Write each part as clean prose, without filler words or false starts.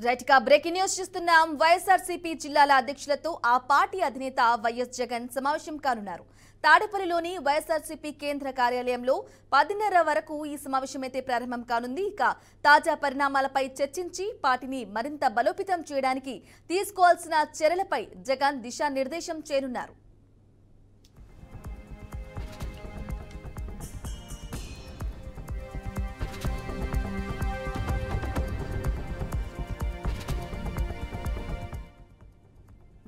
Right గా breaking news చూస్తున్నాం. వైఎస్ఆర్సీపీ జిల్లాల అధ్యక్షులతో ఆ పార్టీ అధినేత వైఎస్ జగన్ సమావేశం కానున్నారు. తాడేపల్లిలోని వైఎస్ఆర్సీపీ కేంద్ర కార్యాలయంలో 10:30 వరకు ఈ సమావేశం అయితే ప్రారంభం కానుంది. ఇక తాజా పరిణామాలపై చర్చించి పార్టీని మరింత బలోపేతం చేయడానికి తీసుకోవాల్సిన చర్యలపై జగన్ దిశానిర్దేశం చేయనున్నారు.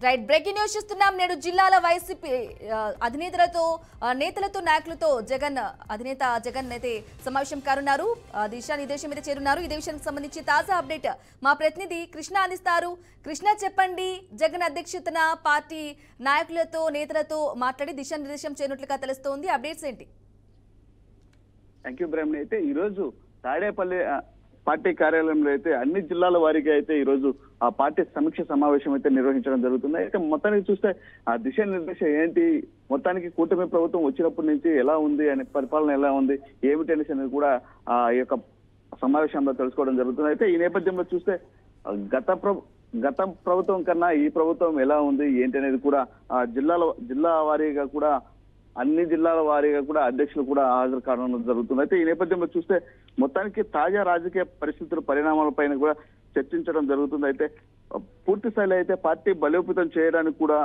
రైట్ బ్రేకింగ్ న్యూస్ చూస్తున్నాం. నేడు జిల్లాల వైసీపీ నేతలతో నాయకులతో అధినేత జగన్ అయితే సమావేశం కానున్నారు. దిశానిర్దేశం అయితే చేరున్నారు. ఇదే విషయానికి సంబంధించి తాజా అప్డేట్ మా ప్రతినిధి కృష్ణ అందిస్తారు. కృష్ణ చెప్పండి, జగన్ అధ్యక్షతన పార్టీ నాయకులతో నేతలతో మాట్లాడి దిశానిర్దేశం చేయనున్నట్లుగా తెలుస్తోంది. అప్డేట్స్ ఏంటి? థ్యాంక్ యూ బ్రహ్మణి. అయితే ఈ రోజు తాడేపల్లి పార్టీ కార్యాలయంలో అయితే అన్ని జిల్లాల వారీగా అయితే ఈ రోజు ఆ పార్టీ సమీక్ష సమావేశం అయితే నిర్వహించడం జరుగుతుంది. అయితే మొత్తానికి చూస్తే ఆ దిశానిర్దేశం ఏంటి, మొత్తానికి కూటమి ప్రభుత్వం వచ్చినప్పటి నుంచి ఎలా ఉంది అనే పరిపాలన ఎలా ఉంది ఏమిటి అనేసి అనేది కూడా ఆ యొక్క సమావేశంలో తెలుసుకోవడం జరుగుతుంది. అయితే ఈ నేపథ్యంలో చూస్తే గత ప్రభుత్వం కన్నా ఈ ప్రభుత్వం ఎలా ఉంది ఏంటి అనేది కూడా ఆ జిల్లా వారీగా కూడా అన్ని జిల్లాల వారీగా కూడా అధ్యక్షులు కూడా హాజరు కావడం జరుగుతుంది. అయితే ఈ నేపథ్యంలో చూస్తే మొత్తానికి తాజా రాజకీయ పరిస్థితుల పరిణామాలపైన కూడా చర్చించడం జరుగుతుంది. అయితే పూర్తి స్థాయిలో అయితే పార్టీ బలోపేతం చేయడానికి కూడా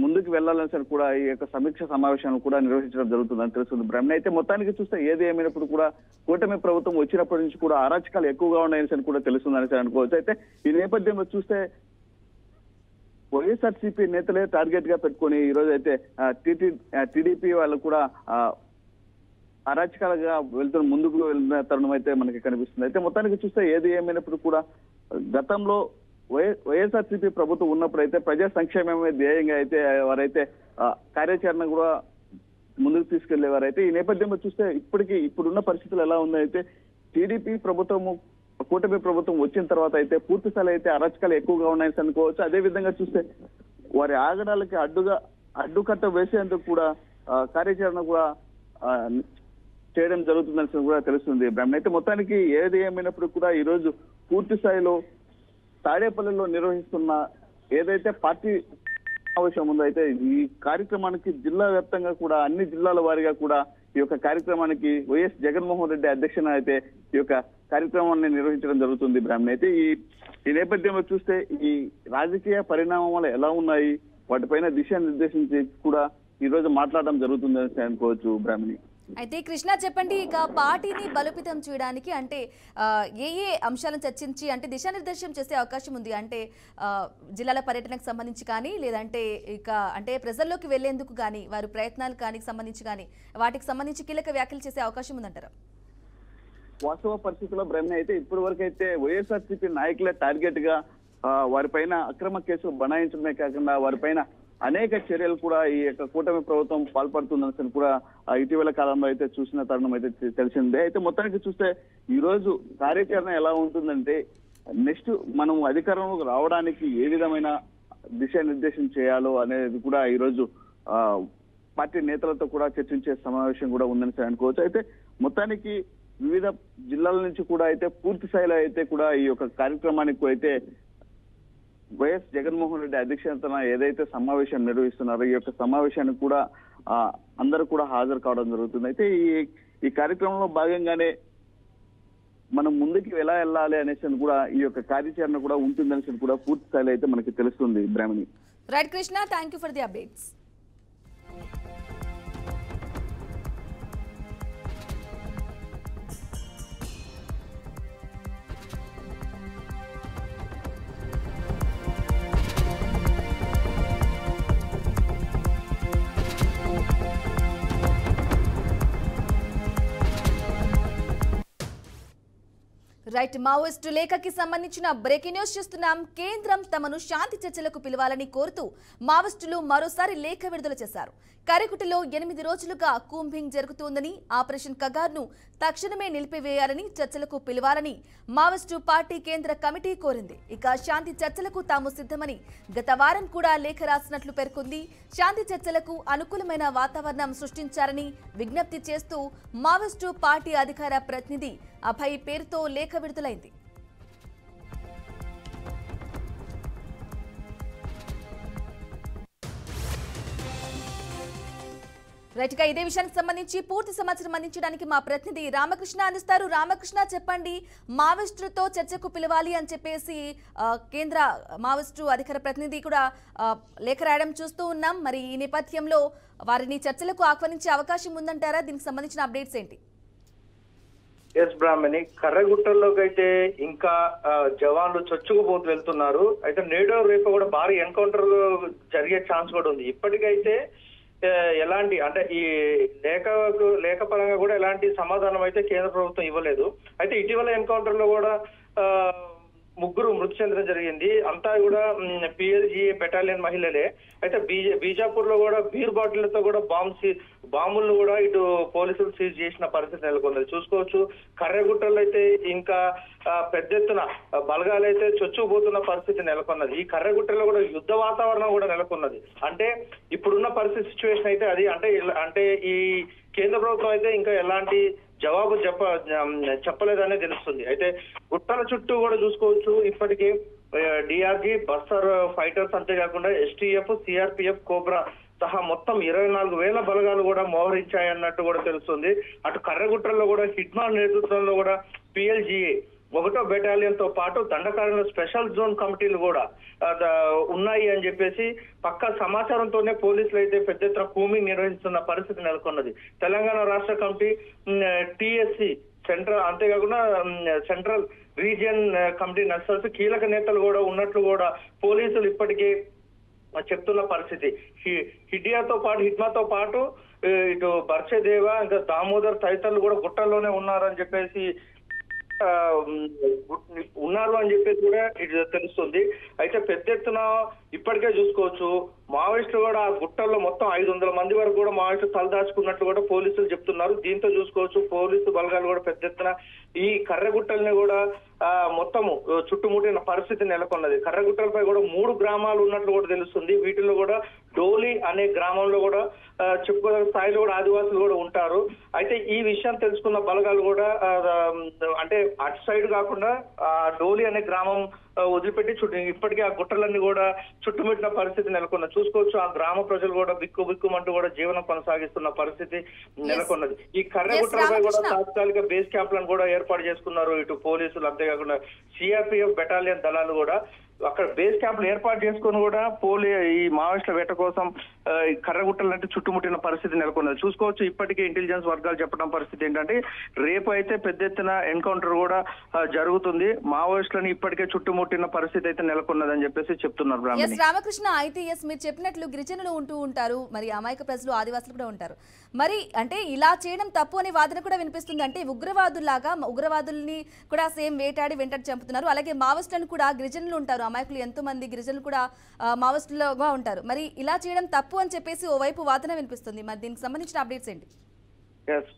ముందుకు వెళ్లాలని సరే కూడా ఈ యొక్క సమీక్ష సమావేశాన్ని కూడా నిర్వహించడం జరుగుతుందని తెలుస్తుంది. బ్రహ్మణి. అయితే మొత్తానికి చూస్తే ఏది ఏమైనప్పుడు కూడా కూటమి ప్రభుత్వం వచ్చినప్పటి నుంచి కూడా అరాచకాలు ఎక్కువగా ఉన్నాయని కూడా తెలుస్తుందని అనుకోవచ్చు. అయితే ఈ నేపథ్యంలో చూస్తే వైఎస్ఆర్సీపీ నేతలే టార్గెట్ గా పెట్టుకుని ఈ రోజు అయితే టీడీపీ వాళ్ళు కూడా అరాచకాలుగా ముందుకు వెళ్తున్న తరుణం అయితే మనకి కనిపిస్తుంది. అయితే మొత్తానికి చూస్తే ఏది ఏమైనప్పుడు కూడా గతంలో వైఎస్ఆర్సీపీ ప్రభుత్వం ఉన్నప్పుడు అయితే ప్రజా సంక్షేమమే ధ్యేయంగా అయితే వారైతే కార్యాచరణ కూడా ముందుకు తీసుకెళ్లేవారైతే ఈ నేపథ్యంలో చూస్తే ఇప్పుడున్న పరిస్థితులు ఎలా ఉందైతే టీడీపీ ప్రభుత్వము కూటమి ప్రభుత్వం వచ్చిన తర్వాత అయితే పూర్తి స్థాయి అయితే అరాచకాలు ఎక్కువగా ఉన్నాయని అనుకోవచ్చు. అదే విధంగా చూస్తే వారి ఆగడాలకి అడ్డుకట్ట వేసేందుకు కూడా కార్యాచరణ కూడా చేయడం జరుగుతుందని కూడా తెలుస్తుంది. బ్రహ్మణి. అయితే మొత్తానికి ఏది ఏమైనప్పుడు కూడా ఈ రోజు పూర్తి స్థాయిలో తాడేపల్లిలో నిర్వహిస్తున్న ఏదైతే పార్టీ సమావేశం ఉందో అయితే ఈ కార్యక్రమానికి జిల్లా వ్యాప్తంగా కూడా అన్ని జిల్లాల వారీగా కూడా ఈ యొక్క కార్యక్రమానికి వైఎస్ జగన్మోహన్ రెడ్డి అధ్యక్షన అయితే ఈ యొక్క కార్యక్రమాన్ని నిర్వహించడం జరుగుతుంది. బ్రాహ్మణి. అయితే ఈ నేపథ్యంలో చూస్తే ఈ రాజకీయ పరిణామాలు ఎలా ఉన్నాయి వాటిపైన దిశానిర్దేశించి కూడా ఈ రోజు మాట్లాడడం జరుగుతుందని అనుకోవచ్చు. బ్రాహ్మణి. అయితే కృష్ణ చెప్పండి, ఇక పార్టీని బలోపేతం చేయడానికి అంటే ఏ అంశాలను చర్చించి అంటే దిశానిర్దేశం చేసే అవకాశం ఉంది? అంటే జిల్లాల పర్యటనకు సంబంధించి కానీ లేదంటే ఇక అంటే ప్రజల్లోకి వెళ్లేందుకు కానీ వారి ప్రయత్నాలు కానీ సంబంధించి కానీ వాటికి సంబంధించి కీలక వ్యాఖ్యలు చేసే అవకాశం ఉందంటారా? వాస్తవ పరిస్థితుల్లో బ్రహ్మణి అయితే ఇప్పటి వరకు అయితే వైఎస్ఆర్సీపీ నాయకులే టార్గెట్ గా వారిపైన అక్రమ కేసులు బనాయించడమే కాకుండా వారిపైన అనేక చర్యలు కూడా ఈ యొక్క కూటమి ప్రభుత్వం పాల్పడుతుందని కూడా ఇటీవల కాలంలో అయితే చూసిన తరుణం అయితే తెలిసిందే. అయితే మొత్తానికి చూస్తే ఈ రోజు కార్యాచరణ ఎలా ఉంటుందంటే నెక్స్ట్ మనం అధికారంలోకి రావడానికి ఏ విధమైన దిశానిర్దేశం చేయాలో అనేది కూడా ఈ రోజు పార్టీ నేతలతో కూడా చర్చించే సమావేశం కూడా ఉందని అనుకోవచ్చు. అయితే మొత్తానికి వివిధ జిల్లాల నుంచి కూడా అయితే పూర్తి స్థాయిలో అయితే కూడా ఈ యొక్క కార్యక్రమానికి అయితే వైఎస్ జగన్మోహన్ రెడ్డి అధ్యక్షతన ఏదైతే సమావేశం నిర్వహిస్తున్నారో ఈ యొక్క సమావేశానికి కూడా అందరూ కూడా హాజరు కావడం జరుగుతుంది. అయితే ఈ కార్యక్రమంలో భాగంగానే మనం ముందుకు ఎలా వెళ్ళాలి అనేసి కూడా ఈ యొక్క కార్యాచరణ కూడా ఉంటుందనేసి కూడా పూర్తి స్థాయిలో అయితే మనకి తెలుస్తుంది. Brahmani. Right Krishna, thank you for the updates. Right, Maoist లేఖకి సంబంధించిన బ్రేకింగ్ న్యూస్ చూస్తున్నాం. కేంద్రం తమను శాంతి చర్చలకు పిలవాలని కోరుతూ మావోయిస్టులు మరోసారి లేఖ విడుదల చేశారు. కరికుటిలో 8 రోజులుగా కూంబింగ్ జరుగుతోందని, ఆపరేషన్ కగార్ను తక్షణమే నిలిపివేయాలని, చర్చలకు పిలవాలని మావోయిస్టు పార్టీ కేంద్ర కమిటీ కోరింది. ఇక శాంతి చర్చలకు తాము సిద్ధమని గత వారం కూడా లేఖ రాసినట్లు పేర్కొంది. శాంతి చర్చలకు అనుకూలమైన వాతావరణం సృష్టించారని విజ్ఞప్తి చేస్తూ మావోయిస్టు పార్టీ అధికార ప్రతినిధి అభయ్ పేరుతో లేఖ విడుదలైంది. రైట్ గా ఇదే విషయానికి సంబంధించి పూర్తి సమాచారం అందించడానికి మా ప్రతినిధి రామకృష్ణ అందిస్తారు. రామకృష్ణ, చెప్పండి, మావోయిస్టులతో చర్చకు పిలవాలి అని చెప్పేసి కేంద్ర మావోయిస్టు అధికార ప్రతినిధి కూడా లేఖ రాయడం చూస్తూ ఉన్నాం. మరి ఈ నేపథ్యంలో వారిని చర్చలకు ఆహ్వానించే అవకాశం ఉందంటారా? దీనికి సంబంధించిన అప్డేట్స్ ఏంటి? ఎస్ బ్రాహ్మణి, కర్రగుట్టల్లోకి అయితే ఇంకా జవాన్లు చొచ్చుకుపోతూ వెళ్తున్నారు. అయితే నేడో రేపు కూడా భారీ ఎన్కౌంటర్ జరిగే ఛాన్స్ కూడా ఉంది. ఇప్పటికైతే ఎలాంటి అంటే ఈ లేఖ పరంగా కూడా ఎలాంటి సమాధానం అయితే కేంద్ర ప్రభుత్వం ఇవ్వలేదు. అయితే ఇటీవల ఎన్కౌంటర్ లో కూడా ముగ్గురు మృతి చెందడం జరిగింది. అంతా కూడా PLG బెటాలియన్ మహిళలే. అయితే బీజాపూర్ లో కూడా బీర్ బాటిళ్లతో కూడా బాంబులను కూడా ఇటు పోలీసులు సీజ్ చేసిన పరిస్థితి నెలకొన్నది. చూసుకోవచ్చు, కర్రెగుట్టలో అయితే ఇంకా పెద్ద ఎత్తున బలగాలైతే చొచ్చుకుపోతున్న పరిస్థితి నెలకొన్నది. ఈ కర్రెగుట్టలో కూడా యుద్ధ వాతావరణం కూడా నెలకొన్నది. అంటే ఇప్పుడున్న పరిస్థితి సిచ్యువేషన్ అయితే అది అంటే ఈ కేంద్ర ప్రభుత్వం అయితే ఇంకా ఎలాంటి జవాబు చెప్పలేదనే తెలుస్తుంది. అయితే గుట్టల చుట్టూ కూడా చూసుకోవచ్చు, ఇప్పటికే DRG, బస్తర్ ఫైటర్స్, అంతేకాకుండా STF, CRPF, కోబ్రా సహా మొత్తం 24,000 బలగాలు కూడా మోహరించాయన్నట్టు కూడా తెలుస్తుంది. అటు కర్రగుట్టల్లో కూడా హిడ్మాన్ నేతృత్వంలో కూడా PLGA 1వ బెటాలియన్ తో పాటు దండకారణ్య స్పెషల్ జోన్ కమిటీలు కూడా ఉన్నాయి అని చెప్పేసి పక్కా సమాచారంతోనే పోలీసులు అయితే పెద్ద ఎత్తున కూమింగ్ నిర్వహిస్తున్న పరిస్థితి నెలకొన్నది. తెలంగాణ రాష్ట్ర కమిటీ, TSC సెంట్రల్, అంతేకాకుండా సెంట్రల్ రీజియన్ కమిటీ నక్సల్స్ కీలక నేతలు కూడా ఉన్నట్లు కూడా పోలీసులు ఇప్పటికే చెప్తున్న పరిస్థితి. హిడ్మాతో పాటు ఇటు బర్షదేవ, ఇంకా దామోదర్ తదితరులు కూడా గుట్టల్లోనే ఉన్నారని చెప్పేసి ఉన్నారు అని చెప్పేసి కూడా ఇది తెలుస్తుంది. అయితే పెద్ద ఎత్తున ఇప్పటికే చూసుకోవచ్చు, మావోయిస్టులు కూడా ఆ గుట్టల్లో మొత్తం 500 మంది వరకు కూడా మావోయిస్టులు తలదాచుకున్నట్లు కూడా పోలీసులు చెప్తున్నారు. దీంతో చూసుకోవచ్చు, పోలీసు బలగాలు కూడా పెద్ద ఎత్తున ఈ కర్రగుట్టల్ని కూడా మొత్తము చుట్టుముట్టిన పరిస్థితి నెలకొన్నది. కర్రగుట్టలపై కూడా 3 గ్రామాలు ఉన్నట్లు కూడా తెలుస్తుంది. వీటిలో కూడా డోలి అనే గ్రామంలో కూడా చెప్పుకోదగ్గ స్థాయిలో కూడా ఆదివాసులు కూడా ఉంటారు. అయితే ఈ విషయం తెలుసుకున్న బలగాలు కూడా అంటే అటు సైడ్ కాకుండా డోలి అనే గ్రామం వదిలిపెట్టి ఇప్పటికీ ఆ గుట్టలన్నీ కూడా చుట్టుముట్టిన పరిస్థితి నెలకొన్నది. చూసుకోవచ్చు, ఆ గ్రామ ప్రజలు కూడా బిక్కుమంటూ కూడా జీవనం కొనసాగిస్తున్న పరిస్థితి నెలకొన్నది. ఈ కర్రగుట్టలపై కూడా తాత్కాలిక బేస్ క్యాంప్లను కూడా ఏర్పాటు చేసుకున్నారు ఇటు పోలీసులు, అంతేకాకుండా CRPF బెటాలియన్ దళాలు కూడా అక్కడ బేస్ క్యాంపులు ఏర్పాటు చేసుకుని కూడా ఈ మావోయిస్టుల వేట కోసం కర్రగుట్టలంటే చుట్టుముట్టిన పరిస్థితి నెలకొన్నది. చూసుకోవచ్చు, ఇప్పటికే ఇంటెలిజెన్స్ వర్గాలు చెప్పడం పరిస్థితి ఏంటంటే రేపు అయితే పెద్ద ఎత్తున ఎన్కౌంటర్ కూడా జరుగుతుంది. మావోయిస్టులను ఇప్పటికే చుట్టుముట్టిన పరిస్థితి అయితే నెలకొన్నదని చెప్పేసి చెప్తున్నారు. రామకృష్ణ, అయితే మీరు చెప్పినట్లు గిరిజనులు ఉంటూ ఉంటారు, మరి అమాయక ప్రజలు, ఆదివాసులు కూడా ఉంటారు. మరి అంటే ఇలా చేయడం తప్పు అనే వాదన కూడా వినిపిస్తుంది. అంటే ఉగ్రవాదుల్ని కూడా సేమ్ వేటాడి వెంటాడి చంపుతున్నారు. అలాగే మావోయిస్టులను కూడా గిరిజనులు ఉంటారు, అమాయకులు ఎంతో మంది గిరిజనులు కూడా మావోయిస్టులుగా ఉంటారు. మరి ఇలా చేయడం తప్పు అని చెప్పేసి ఓవైపు వాదన వినిపిస్తుంది. మరి దీనికి సంబంధించిన అప్డేట్స్ ఏంటి?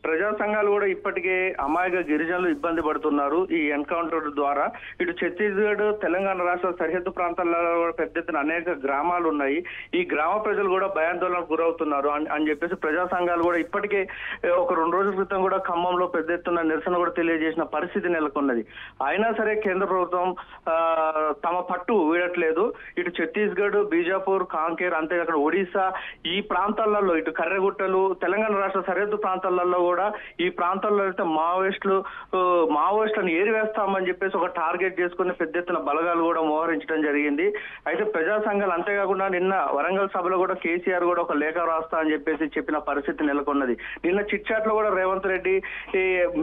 ప్రజా సంఘాలు కూడా ఇప్పటికే అమాయక గిరిజనులు ఇబ్బంది పడుతున్నారు ఈ ఎన్కౌంటర్ ద్వారా. ఇటు ఛత్తీస్గఢ్, తెలంగాణ రాష్ట్ర సరిహద్దు ప్రాంతాల్లో పెద్ద ఎత్తున అనేక గ్రామాలు ఉన్నాయి. ఈ గ్రామ ప్రజలు కూడా భయాందోళనకు గురవుతున్నారు అని చెప్పేసి ప్రజా సంఘాలు కూడా ఇప్పటికే ఒక 2 రోజుల క్రితం కూడా ఖమ్మంలో పెద్ద ఎత్తున నిరసన కూడా తెలియజేసిన పరిస్థితి నెలకొన్నది. అయినా సరే కేంద్ర ప్రభుత్వం తమ పట్టు వీడట్లేదు. ఇటు ఛత్తీస్గఢ్, బీజాపూర్, కాంకేర్, అంతేకాకుండా ఒడిశా ఈ ప్రాంతాలలో, ఇటు కర్రెగుట్టలు, తెలంగాణ రాష్ట్ర సరిహద్దు ప్రాంతాల్లో కూడా ఈ ప్రాంతాల్లో అయితే మావోయిస్టులను ఏరివేస్తామని చెప్పేసి ఒక టార్గెట్ చేసుకుని పెద్ద ఎత్తున బలగాలు కూడా మోహరించడం జరిగింది. అయితే ప్రజా సంఘాలు, అంతేకాకుండా నిన్న వరంగల్ సభలో కూడా కేసీఆర్ కూడా ఒక లేఖ రాస్తా అని చెప్పేసి చెప్పిన పరిస్థితి నెలకొన్నది. నిన్న చిట్చాట్ లో కూడా రేవంత్ రెడ్డి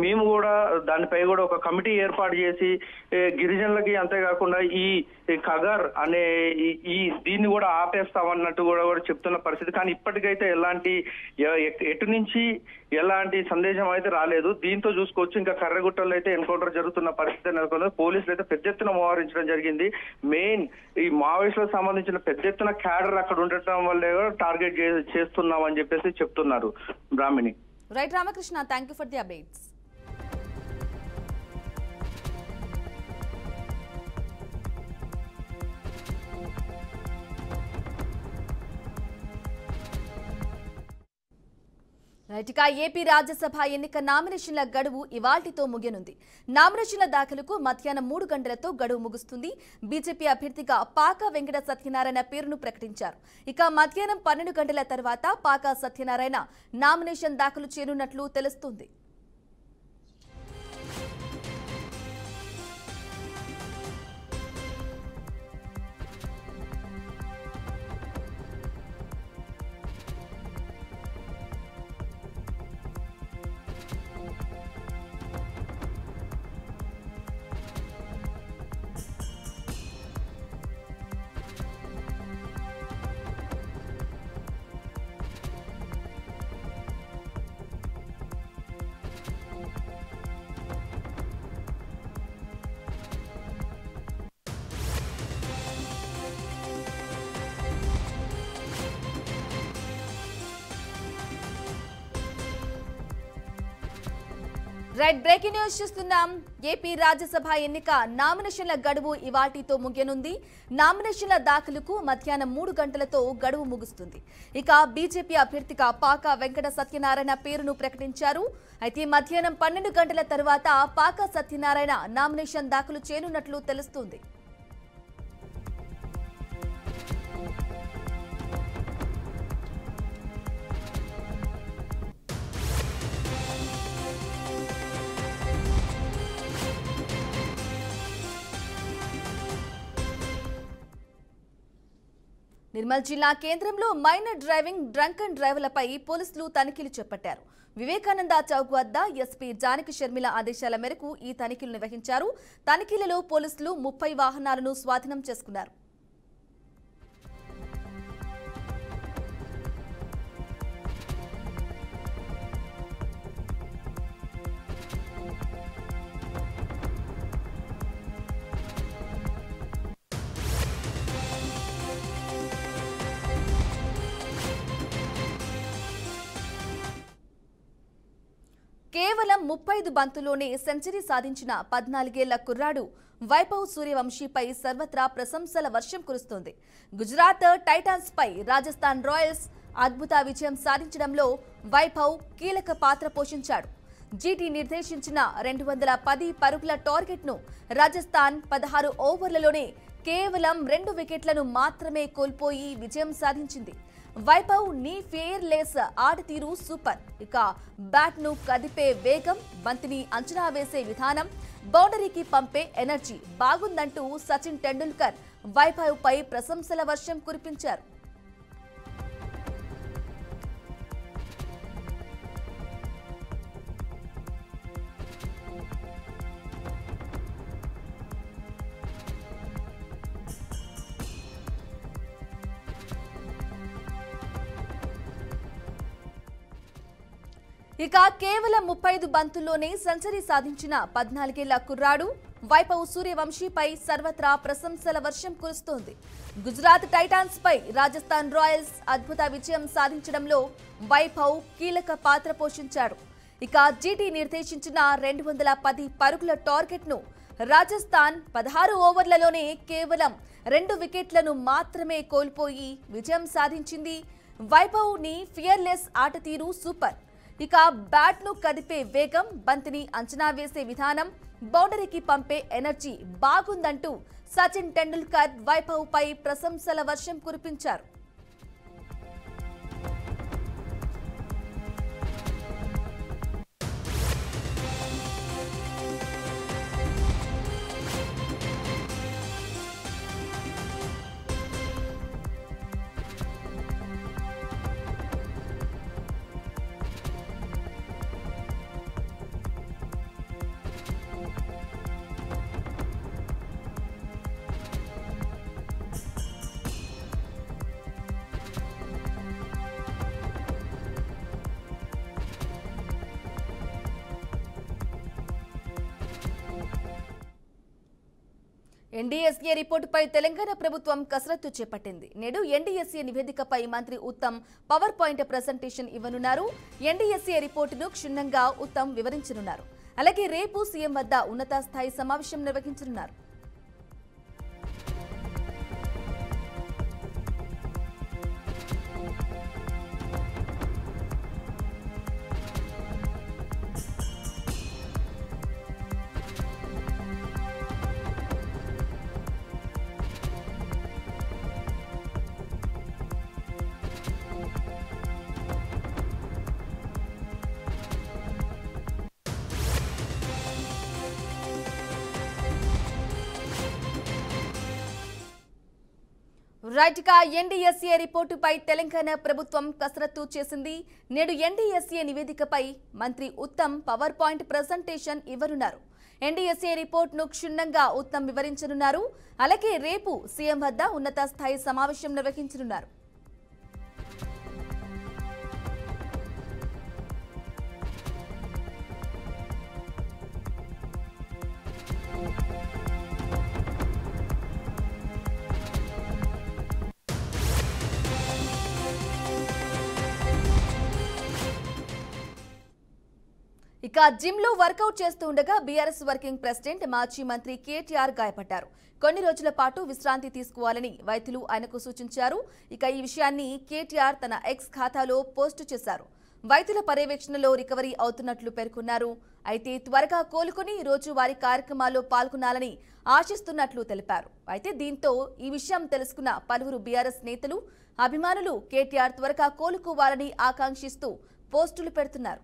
మేము కూడా దానిపై కూడా ఒక కమిటీ ఏర్పాటు చేసి గిరిజనులకి, అంతేకాకుండా ఈ కగర్ అనే దీన్ని కూడా ఆపేస్తామన్నట్టు కూడా చెప్తున్న పరిస్థితి. కానీ ఇప్పటికైతే ఎటు నుంచి ఎలాంటి సందేశం అయితే రాలేదు. దీంతో చూసుకోవచ్చు, ఇంకా కర్రగుట్టల్లో అయితే ఎన్కౌంటర్ జరుగుతున్న పరిస్థితి నెలకొన్నది. పోలీసులు అయితే పెద్ద ఎత్తున మోహరించడం జరిగింది. మెయిన్ ఈ మావోయిస్టులకు సంబంధించిన పెద్ద ఎత్తున క్యాడర్ అక్కడ ఉండటం వల్లే టార్గెట్ చేస్తున్నాం అని చెప్పేసి చెప్తున్నారు. Brahmani. Right Ramakrishna, thank you for the updates. Right. ఇక ఏపీ రాజ్యసభ ఎన్నిక నామినేషన్ల గడువు ఇవాల్టితో ముగియనుంది. నామినేషన్ల దాఖలుకు మధ్యాహ్నం 3 గంటలతో గడువు ముగుస్తుంది. బీజేపీ అభ్యర్థిగా పాకా వెంకట సత్యనారాయణ పేరును ప్రకటించారు. ఇక మధ్యాహ్నం 12 గంటల తర్వాత పాకా సత్యనారాయణ నామినేషన్ దాఖలు చేయనున్నట్లు తెలుస్తోంది. రైట్, బ్రేకింగ్ న్యూస్ చూస్తున్నాం. ఏపీ రాజ్యసభ ఎన్నిక నామినేషన్ల గడువు ఇవాల్టితో ముగియనుంది. నామినేషన్ల దాఖలుకు మధ్యాహ్నం 3 గంటలతో గడువు ముగుస్తుంది. ఇక బీజేపీ అభ్యర్థిగా పాకా వెంకట సత్యనారాయణ పేరును ప్రకటించారు. అయితే మధ్యాహ్నం 12 గంటల తర్వాత పాకా సత్యనారాయణ నామినేషన్ దాఖలు చేయనున్నట్లు తెలుస్తోంది. నిర్మల్ జిల్లా కేంద్రంలో మైనర్ డ్రైవింగ్, డ్రంక్ అండ్ డ్రైవర్లపై పోలీసులు తనిఖీలు చేపట్టారు. వివేకానంద చౌక్ వద్ద ఎస్పీ జానకి షర్మిల ఆదేశాల మేరకు ఈ తనిఖీలు నిర్వహించారు. తనిఖీలలో పోలీసులు 30 వాహనాలను స్వాధీనం చేసుకున్నారు. కేవలం 35 బంతుల్లోనే సెంచరీ సాధించిన 14 ఏళ్ల కుర్రాడు వైభవ్ సూర్యవంశీపై సర్వత్రా ప్రశంసల వర్షం కురుస్తోంది. గుజరాత్ టైటాన్స్ పై రాజస్థాన్ రాయల్స్ అద్భుత విజయం సాధించడంలో వైభవ్ కీలక పాత్ర పోషించాడు. జీటీ నిర్దేశించిన 210 పరుగుల టార్గెట్ను రాజస్థాన్ 16 ఓవర్లలోనే కేవలం 2 వికెట్లను మాత్రమే కోల్పోయి విజయం సాధించింది. వైభవ్ నీ ఫెయిర్లెస్ ఆటతీరు సూపర్. ఇక బ్యాట్ను కదిపే వేగం, బంతిని అంచనా వేసే విధానం, బౌండరీకి పంపే ఎనర్జీ బాగుందంటూ సచిన్ టెండూల్కర్ వైభవ్ పై ప్రశంసల వర్షం కురిపించారు. ఇక కేవలం 35 బంతుల్లోనే సెంచరీ సాధించిన 14 ఏళ్ల కుర్రాడు వైభవ్ సూర్యవంశీపై సర్వత్రా ప్రశంసల వర్షం కురుస్తోంది. గుజరాత్ టైటాన్స్ పై రాజస్థాన్ రాయల్స్ అద్భుత విజయం సాధించడంలో వైభవ్ కీలక పాత్ర పోషించాడు. ఇక జీటీ నిర్దేశించిన 210 పరుగుల టార్గెట్ను రాజస్థాన్ 16 ఓవర్లలోనే కేవలం 2 వికెట్లను మాత్రమే కోల్పోయి విజయం సాధించింది. వైభవ్ నీ ఫియర్లెస్ ఆటతీరు సూపర్. ఇక బ్యాట్ను కదిపే వేగం, బంతిని అంచనా వేసే విధానం, బౌండరీకి పంపే ఎనర్జీ బాగుందంటూ సచిన్ టెండూల్కర్ వైభవ్ పై ప్రశంసల వర్షం కురిపించారు. ఎన్డీఎస్ఏ రిపోర్టుపై తెలంగాణ ప్రభుత్వం కసరత్తు చేపట్టింది. నేడు ఎన్డీఎస్ఏ నివేదికపై మంత్రి ఉత్తమ్ పవర్ పాయింట్ ప్రెజెంటేషన్ ఇవ్వనున్నారు. ఎన్డీఎస్ఏ రిపోర్టును క్షుణ్ణంగా ఉత్తమ్ వివరించనున్నారు. అలాగే రేపు సీఎం వద్ద ఉన్నత స్థాయి సమావేశం నిర్వహించనున్నారు. రైట్ గా ఎన్డీఎస్ఏ రిపోర్టుపై తెలంగాణ ప్రభుత్వం కసరత్తు చేసింది. నేడు ఎన్డీఎస్ఏ నివేదికపై మంత్రి ఉత్తమ్ పవర్ పాయింట్ ప్రెజెంటేషన్ ఇవ్వనున్నారు. ఎన్డీఎస్ఏ రిపోర్టును క్షుణ్ణంగా ఉత్తమ్ వివరించనున్నారు. అలాగే రేపు సీఎం వద్ద ఉన్నత స్థాయి సమావేశం నిర్వహించనున్నారు. ఇక జిమ్ లో వర్కౌట్ చేస్తూ ఉండగా బీఆర్ఎస్ వర్కింగ్ ప్రెసిడెంట్ మాజీ మంత్రి కేటీఆర్ గాయపడ్డారు. కొన్ని రోజుల పాటు విశ్రాంతి తీసుకోవాలని వైద్యులు ఆయనకు సూచించారు. ఇక ఈ విషయాన్ని కేటీఆర్ తన ఎక్స్ ఖాతాలో పోస్టు చేశారు. వైద్యుల పర్యవేక్షణలో రికవరీ అవుతున్నట్లు పేర్కొన్నారు. అయితే త్వరగా కోలుకుని రోజువారీ కార్యక్రమాల్లో పాల్గొనాలని ఆశిస్తున్నట్లు తెలిపారు. అయితే దీంతో ఈ విషయం తెలుసుకున్న పలువురు బీఆర్ఎస్ నేతలు, అభిమానులు కేటీఆర్ త్వరగా కోలుకోవాలని ఆకాంక్షిస్తూ పోస్టులు పెడుతున్నారు.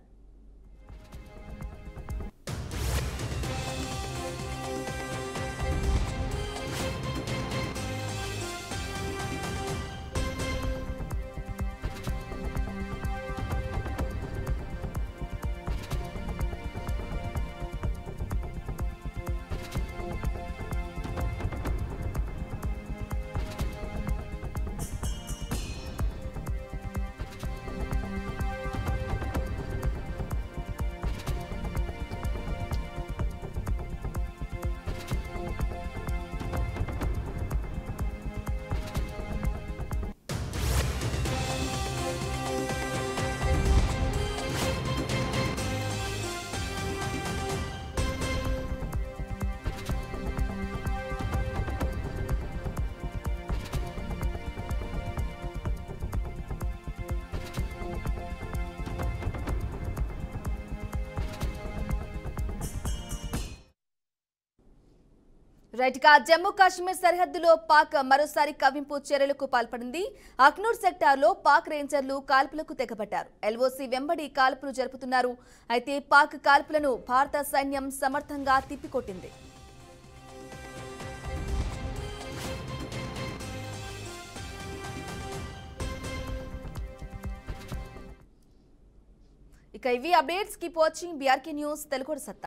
రైట్ గా జమ్మూ కాశ్మీర్ సరిహద్దులో పాక్ మరోసారి కవ్వింపు చర్యలకు పాల్పడింది. అఖ్నూర్ సెక్టార్లో పాక్ రేంజర్లు కాల్పులకు తెగబడ్డారు. ఎల్ఓసీ వెంబడి కాల్పులు జరుపుతున్నారు. అయితే పాక్ కాల్పులను భారత సైన్యం సమర్థంగా తిప్పికొట్టింది. ఇక ఇవి updates. Keep watching BRK news Telugu సత్తా.